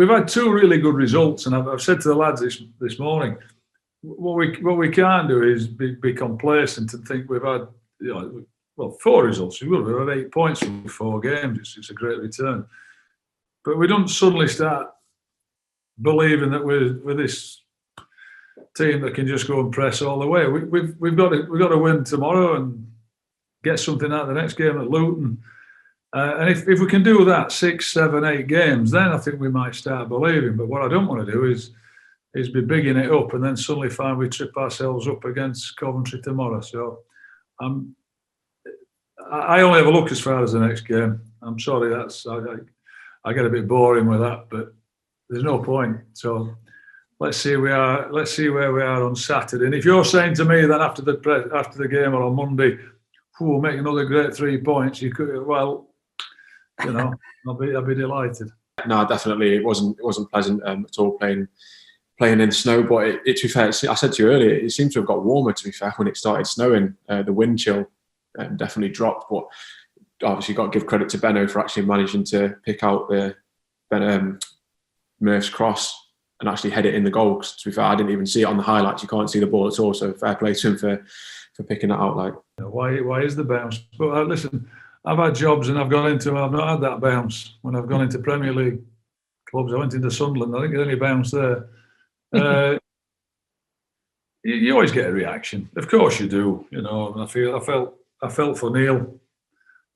we've had two really good results, and I've said to the lads this morning, what we can't do is be complacent and think we've had, you know, well, 4 results. We've had 8 points from 4 games. It's a great return, but we don't suddenly start believing that we're this team that can just go and press all the way. We've got to win tomorrow and get something out of the next game at Luton. And if we can do that 6, 7, 8 games, then I think we might start believing. But what I don't want to do is be bigging it up and then suddenly find we trip ourselves up against Coventry tomorrow. So I only have a look as far as the next game. I'm sorry, I get a bit boring with that, but there's no point. So let's see where we are on Saturday. And if you're saying to me that after the game or on Monday, we'll make another great 3 points, you could, well, you know, I'll be delighted. No, definitely, it wasn't pleasant at all playing in the snow. But to be fair, I said to you earlier, it seemed to have got warmer. To be fair, when it started snowing, the wind chill definitely dropped. But obviously, got to give credit to Benno for actually managing to pick out the Murph's cross and actually head it in the goal. 'Cause to be fair, I didn't even see it on the highlights. You can't see the ball at all. So fair play to him for picking that out. Like, why is the bounce? But listen, I've had jobs and I've gone into, I've not had that bounce when I've gone into Premier League clubs. I went into Sunderland. I didn't get any bounce there. You always get a reaction, of course you do. You know, and I felt for Neil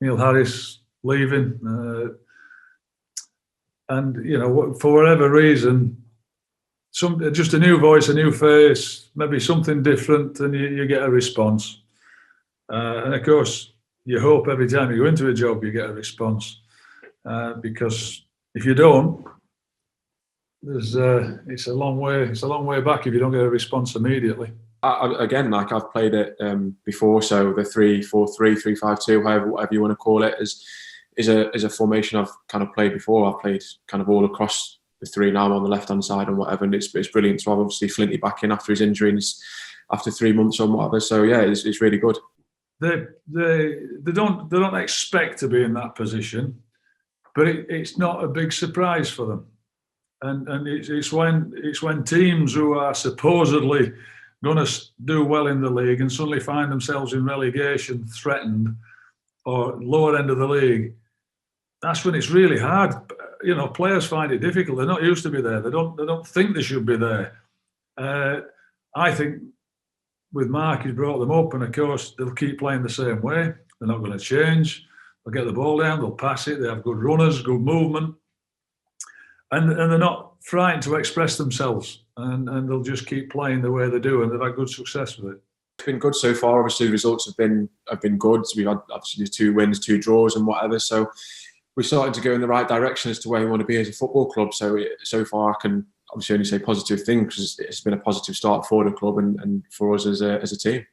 Harris leaving, and you know, for whatever reason, just a new voice, a new face, maybe something different, and you get a response. And of course, you hope every time you go into a job you get a response, because if you don't, it's a long way back if you don't get a response immediately. Again, like I've played it before, so the 3-4-3, 3-5-2, whatever you want to call it, is a formation I've kind of played before. I've played kind of all across the 3 now on the left hand side and whatever, and it's brilliant to have obviously Flinty back in after his injury and after 3 months or whatever. So yeah, it's really good. They don't expect to be in that position, but it's not a big surprise for them. And it's when teams who are supposedly going to do well in the league and suddenly find themselves in relegation threatened or lower end of the league, that's when it's really hard. You know, players find it difficult. They're not used to be there. They don't think they should be there. I think with Mark, he's brought them up, and of course they'll keep playing the same way. They're not going to change. They'll get the ball down. They'll pass it. They have good runners, good movement. And they're not frightened to express themselves, and they'll just keep playing the way they do, and they've had good success with it. It's been good so far. Obviously, the results have been good. So we've had obviously 2 wins, 2 draws, and whatever. So we're starting to go in the right direction as to where we want to be as a football club. So far, I can obviously only say positive things because it's been a positive start for the club and for us as a team.